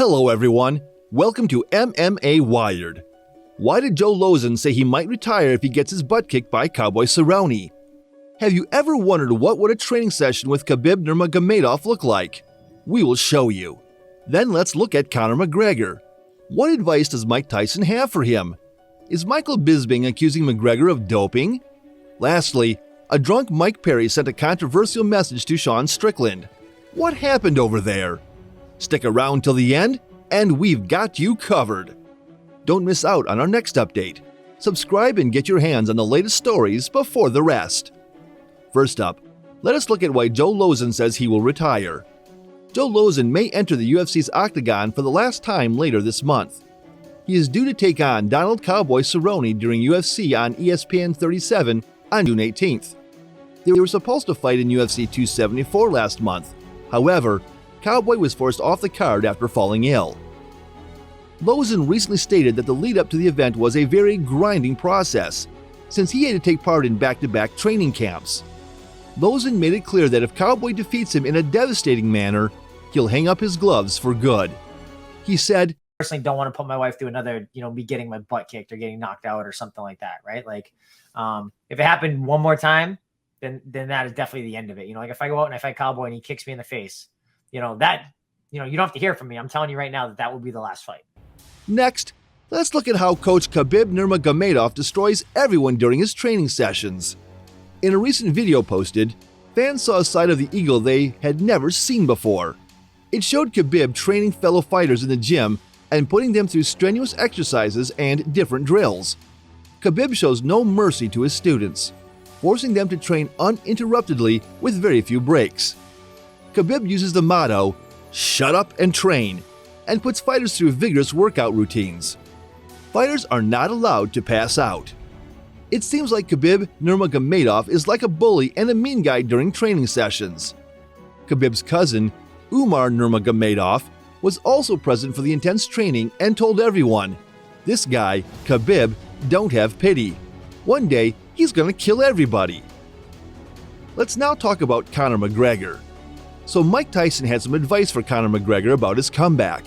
Hello everyone, welcome to MMA Wired. Why did Joe Lauzon say he might retire if he gets his butt kicked by Cowboy Cerrone? Have you ever wondered what would a training session with Khabib Nurmagomedov look like? We will show you. Then let's look at Conor McGregor. What advice does Mike Tyson have for him? Is Michael Bisping accusing McGregor of doping? Lastly, a drunk Mike Perry sent a controversial message to Sean Strickland. What happened over there? Stick around till the end, and we've got you covered. Don't miss out on our next update. Subscribe and get your hands on the latest stories before the rest. First up, let us look at why Joe Lauzon says he will retire. Joe Lauzon may enter the UFC's octagon for the last time later this month. He is due to take on Donald Cowboy Cerrone during UFC on ESPN 37 on June 18th. They were supposed to fight in UFC 274 last month. However, Cowboy was forced off the card after falling ill. Lauzon recently stated that the lead-up to the event was a very grinding process, since he had to take part in back-to-back training camps. Lauzon made it clear that if Cowboy defeats him in a devastating manner, he'll hang up his gloves for good. He said, I personally don't want to put my wife through another, me getting my butt kicked or getting knocked out or something like that, right? Like, if it happened one more time, then that is definitely the end of it. Like if I go out and I fight Cowboy and he kicks me in the face, you don't have to hear from me. I'm telling you right now that will be the last fight. Next, let's look at how coach Khabib Nurmagomedov destroys everyone during his training sessions. In a recent video posted, fans saw a side of the Eagle they had never seen before. It showed Khabib training fellow fighters in the gym and putting them through strenuous exercises and different drills. Khabib shows no mercy to his students, forcing them to train uninterruptedly with very few breaks. Khabib uses the motto, "Shut up and train," and puts fighters through vigorous workout routines. Fighters are not allowed to pass out. It seems like Khabib Nurmagomedov is like a bully and a mean guy during training sessions. Khabib's cousin, Umar Nurmagomedov, was also present for the intense training and told everyone, "This guy, Khabib, don't have pity. One day, he's gonna kill everybody." Let's now talk about Conor McGregor. So Mike Tyson had some advice for Conor McGregor about his comeback.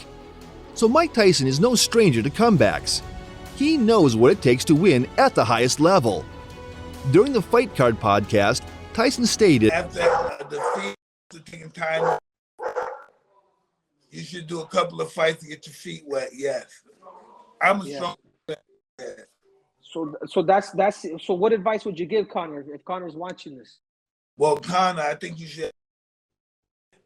So Mike Tyson is no stranger to comebacks. He knows what it takes to win at the highest level. During the Fight Card podcast, Tyson stated, "After a defeat, taking time, you should do a couple of fights to get your feet wet." Yes, I'm a strong. So what advice would you give Conor if Conor's watching this? Well, Conor, I think you should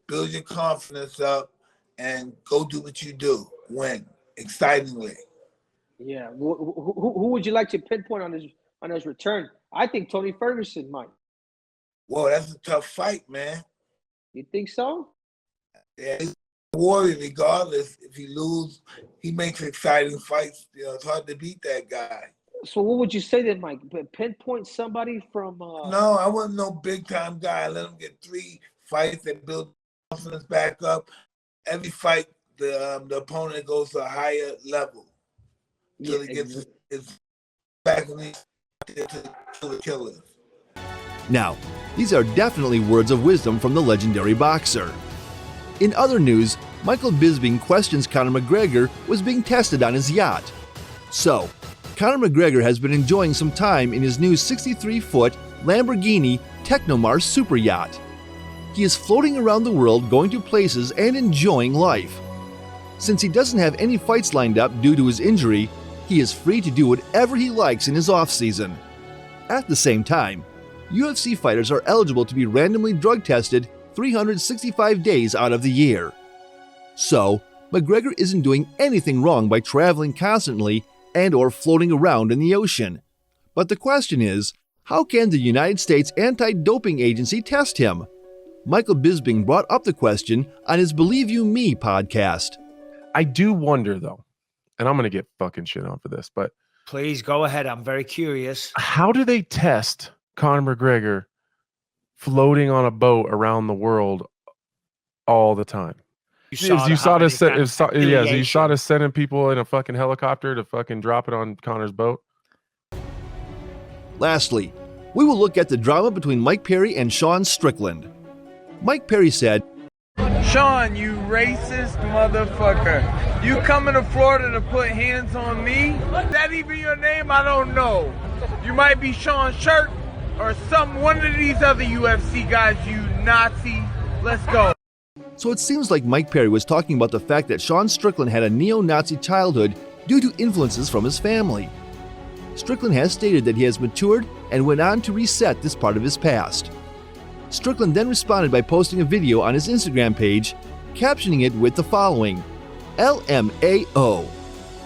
build your confidence up and go do what you do. Win excitingly. Yeah. Who would you like to pinpoint on his return? I think Tony Ferguson might. Well, that's a tough fight, man. You think so? Yeah, he's a warrior regardless. If he loses, he makes exciting fights. It's hard to beat that guy. So what would you say then, Mike? Pinpoint somebody from... No, I wasn't no big-time guy. Let him get 3 fights and build confidence back up. Every fight, the opponent goes to a higher level until he gets his back and to the killers. Now, these are definitely words of wisdom from the legendary boxer. In other news, Michael Bisping questions Conor McGregor was being tested on his yacht. So, Conor McGregor has been enjoying some time in his new 63-foot Lamborghini Technomar super yacht. He is floating around the world going to places and enjoying life. Since he doesn't have any fights lined up due to his injury, he is free to do whatever he likes in his off-season. At the same time, UFC fighters are eligible to be randomly drug tested 365 days out of the year. So, McGregor isn't doing anything wrong by traveling constantly and/or floating around in the ocean. But the question is, how can the United States Anti-Doping Agency test him? Michael Bisping brought up the question on his Believe You Me podcast. I do wonder, though, and I'm going to get fucking shit on for this, but... Please go ahead. I'm very curious. How do they test Conor McGregor floating on a boat around the world all the time? You saw us sending people in a fucking helicopter to fucking drop it on Conor's boat. Lastly, we will look at the drama between Mike Perry and Sean Strickland. Mike Perry said, Sean, you racist motherfucker. You coming to Florida to put hands on me? Is that even your name? I don't know. You might be Sean Shirt or one of these other UFC guys, you Nazi. Let's go. So it seems like Mike Perry was talking about the fact that Sean Strickland had a neo-Nazi childhood due to influences from his family. Strickland has stated that he has matured and went on to reset this part of his past. Strickland then responded by posting a video on his Instagram page, captioning it with the following: LMAO.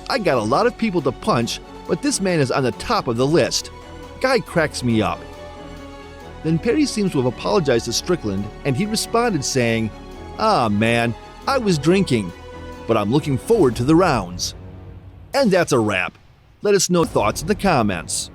I got a lot of people to punch, but this man is on the top of the list. Guy cracks me up. Then Perry seems to have apologized to Strickland, and he responded saying, "Ah man, I was drinking, but I'm looking forward to the rounds." And that's a wrap. Let us know thoughts in the comments.